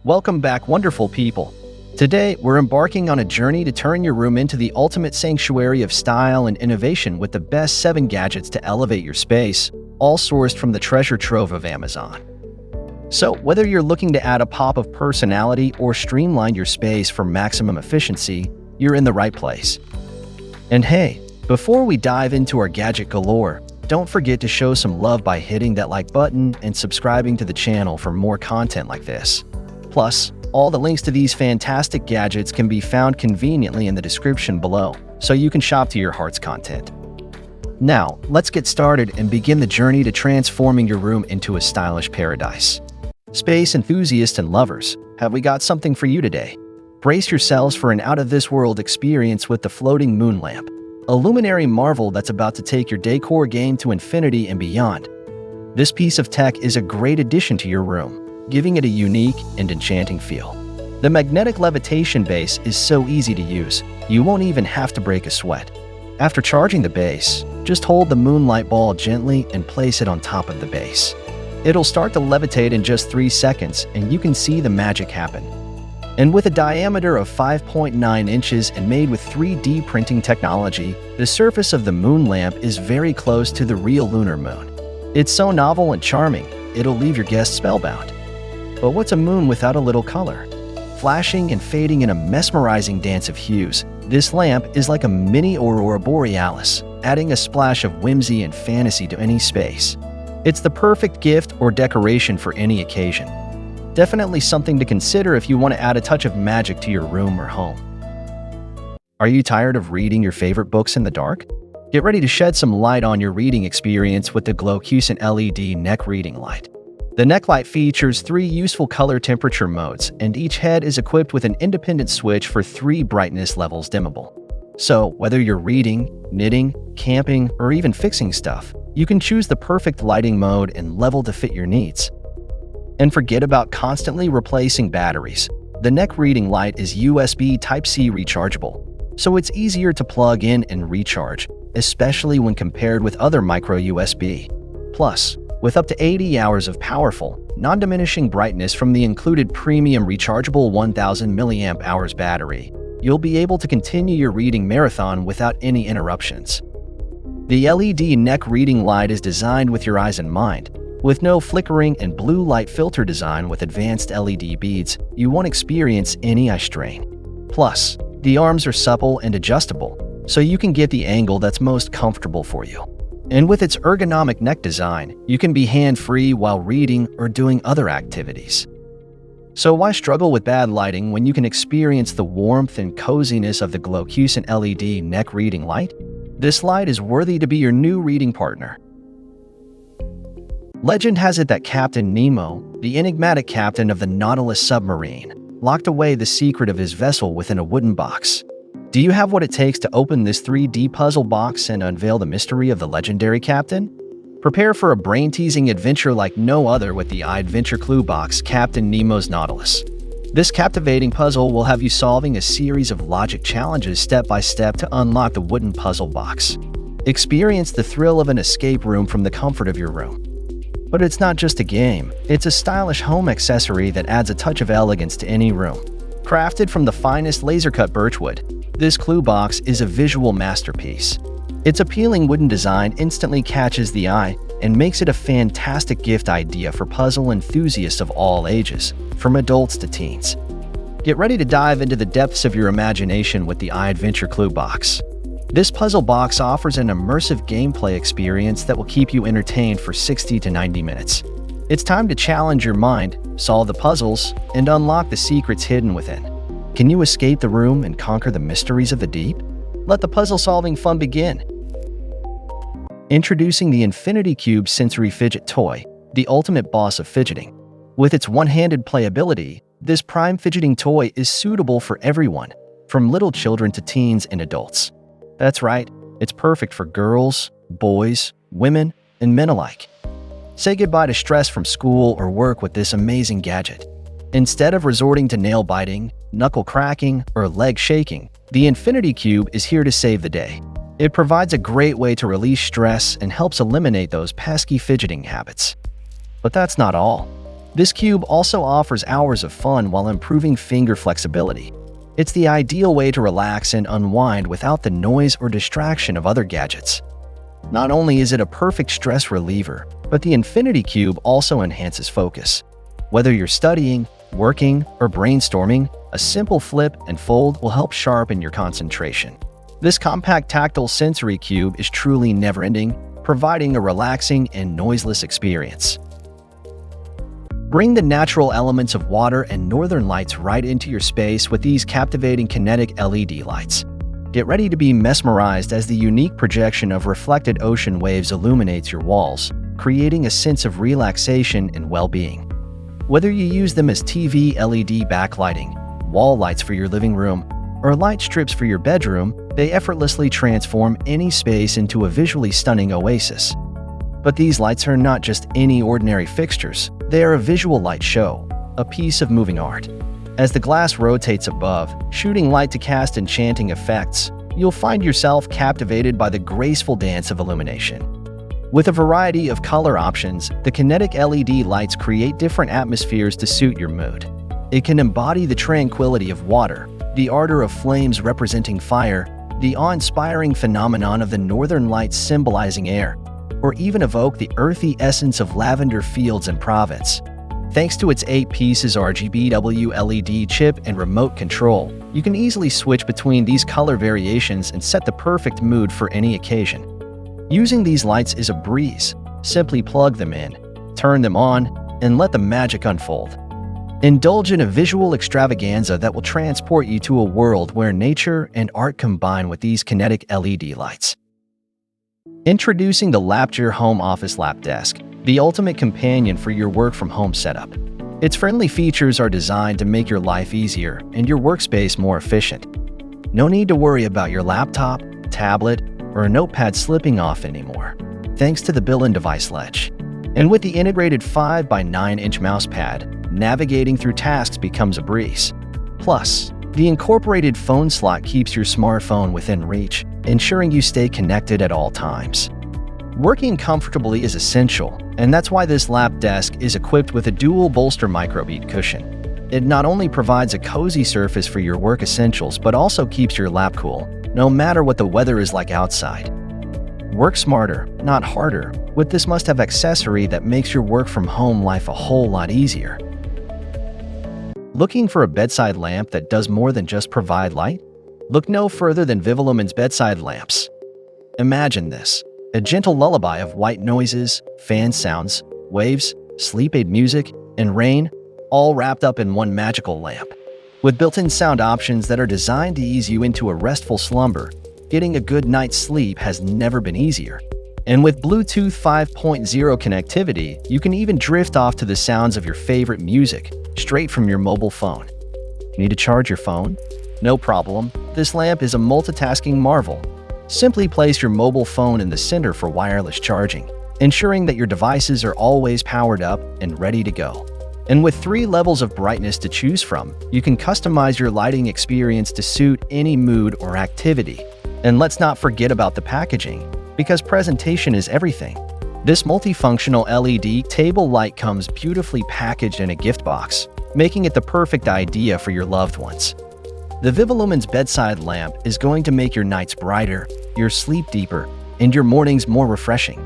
Welcome back, wonderful people. Today, we're embarking on a journey to turn your room into the ultimate sanctuary of style and innovation with the best 7 gadgets to elevate your space, all sourced from the treasure trove of Amazon. So, whether you're looking to add a pop of personality or streamline your space for maximum efficiency, you're in the right place. And hey, before we dive into our gadget galore, don't forget to show some love by hitting that like button and subscribing to the channel for more content like this. Plus, all the links to these fantastic gadgets can be found conveniently in the description below, so you can shop to your heart's content. Now, let's get started and begin the journey to transforming your room into a stylish paradise. Space enthusiasts and lovers, have we got something for you today? Brace yourselves for an out-of-this-world experience with the floating moon lamp, a luminary marvel that's about to take your decor game to infinity and beyond. This piece of tech is a great addition to your room, giving it a unique and enchanting feel. The magnetic levitation base is so easy to use, you won't even have to break a sweat. After charging the base, just hold the moonlight ball gently and place it on top of the base. It'll start to levitate in just 3 seconds, and you can see the magic happen. And with a diameter of 5.9 inches and made with 3D printing technology, the surface of the moon lamp is very close to the real lunar moon. It's so novel and charming, it'll leave your guests spellbound. But what's a moon without a little color? Flashing and fading in a mesmerizing dance of hues, this lamp is like a mini aurora borealis, adding a splash of whimsy and fantasy to any space. It's the perfect gift or decoration for any occasion. Definitely something to consider if you want to add a touch of magic to your room or home. Are you tired of reading your favorite books in the dark? Get ready to shed some light on your reading experience with the Glocusent LED neck reading light. The neck light features 3 useful color temperature modes, and each head is equipped with an independent switch for 3 brightness levels dimmable. So, whether you're reading, knitting, camping, or even fixing stuff, you can choose the perfect lighting mode and level to fit your needs. And forget about constantly replacing batteries. The neck reading light is USB Type-C rechargeable, so it's easier to plug in and recharge, especially when compared with other micro USB. Plus, with up to 80 hours of powerful, non-diminishing brightness from the included premium rechargeable 1000 mAh battery, you'll be able to continue your reading marathon without any interruptions. The LED neck reading light is designed with your eyes in mind. With no flickering and blue light filter design with advanced LED beads, you won't experience any eye strain. Plus, the arms are supple and adjustable, so you can get the angle that's most comfortable for you. And with its ergonomic neck design, you can be hand-free while reading or doing other activities. So why struggle with bad lighting when you can experience the warmth and coziness of the Glocusent LED neck reading light? This light is worthy to be your new reading partner. Legend has it that Captain Nemo, the enigmatic captain of the Nautilus submarine, locked away the secret of his vessel within a wooden box. Do you have what it takes to open this 3D puzzle box and unveil the mystery of the legendary captain? Prepare for a brain-teasing adventure like no other with the iDventure Cluebox Captain Nemo's Nautilus. This captivating puzzle will have you solving a series of logic challenges step by step to unlock the wooden puzzle box. Experience the thrill of an escape room from the comfort of your room. But it's not just a game, it's a stylish home accessory that adds a touch of elegance to any room. Crafted from the finest laser-cut birchwood, this Cluebox is a visual masterpiece. Its appealing wooden design instantly catches the eye and makes it a fantastic gift idea for puzzle enthusiasts of all ages, from adults to teens. Get ready to dive into the depths of your imagination with the iDventure Cluebox. This puzzle box offers an immersive gameplay experience that will keep you entertained for 60 to 90 minutes. It's time to challenge your mind, solve the puzzles, and unlock the secrets hidden within. Can you escape the room and conquer the mysteries of the deep? Let the puzzle-solving fun begin. Introducing the Infinity Cube Sensory Fidget Toy, the ultimate boss of fidgeting. With its one-handed playability, this prime fidgeting toy is suitable for everyone, from little children to teens and adults. That's right, it's perfect for girls, boys, women, and men alike. Say goodbye to stress from school or work with this amazing gadget. Instead of resorting to nail biting, knuckle cracking, or leg shaking, the Infinity Cube is here to save the day. It provides a great way to release stress and helps eliminate those pesky fidgeting habits. But that's not all. This cube also offers hours of fun while improving finger flexibility. It's the ideal way to relax and unwind without the noise or distraction of other gadgets. Not only is it a perfect stress reliever, but the Infinity Cube also enhances focus. Whether you're studying, working, or brainstorming, a simple flip and fold will help sharpen your concentration. This compact tactile sensory cube is truly never-ending, providing a relaxing and noiseless experience. Bring the natural elements of water and northern lights right into your space with these captivating Kinetic LED lights. Get ready to be mesmerized as the unique projection of reflected ocean waves illuminates your walls, creating a sense of relaxation and well-being. Whether you use them as TV LED backlighting, wall lights for your living room, or light strips for your bedroom, they effortlessly transform any space into a visually stunning oasis. But these lights are not just any ordinary fixtures, they are a visual light show, a piece of moving art. As the glass rotates above, shooting light to cast enchanting effects, you'll find yourself captivated by the graceful dance of illumination. With a variety of color options, the Kinetic LED lights create different atmospheres to suit your mood. It can embody the tranquility of water, the ardor of flames representing fire, the awe-inspiring phenomenon of the northern lights symbolizing air, or even evoke the earthy essence of lavender fields in Provence. Thanks to its 8 pieces RGB LED chip and remote control, you can easily switch between these color variations and set the perfect mood for any occasion. Using these lights is a breeze. Simply plug them in, turn them on, and let the magic unfold. Indulge in a visual extravaganza that will transport you to a world where nature and art combine with these Kinetic LED lights. Introducing the LAPGEAR Home Office Lap Desk, the ultimate companion for your work-from-home setup. Its friendly features are designed to make your life easier and your workspace more efficient. No need to worry about your laptop, tablet, or a notepad slipping off anymore, thanks to the built-in device ledge. And with the integrated 5x9-inch mouse pad, navigating through tasks becomes a breeze. Plus, the incorporated phone slot keeps your smartphone within reach, ensuring you stay connected at all times. Working comfortably is essential, and that's why this lap desk is equipped with a dual bolster microbead cushion. It not only provides a cozy surface for your work essentials, but also keeps your lap cool, no matter what the weather is like outside. Work smarter, not harder, with this must-have accessory that makes your work-from-home life a whole lot easier. Looking for a bedside lamp that does more than just provide light? Look no further than Vivilumens bedside lamps. Imagine this, a gentle lullaby of white noises, fan sounds, waves, sleep aid music, and rain, all wrapped up in one magical lamp. With built-in sound options that are designed to ease you into a restful slumber, getting a good night's sleep has never been easier. And with Bluetooth 5.0 connectivity, you can even drift off to the sounds of your favorite music, straight from your mobile phone. Need to charge your phone? No problem. This lamp is a multitasking marvel. Simply place your mobile phone in the center for wireless charging, ensuring that your devices are always powered up and ready to go. And with 3 levels of brightness to choose from, you can customize your lighting experience to suit any mood or activity. And let's not forget about the packaging, because presentation is everything. This multifunctional LED table light comes beautifully packaged in a gift box, making it the perfect idea for your loved ones. The Vivilumens bedside lamp is going to make your nights brighter, your sleep deeper, and your mornings more refreshing.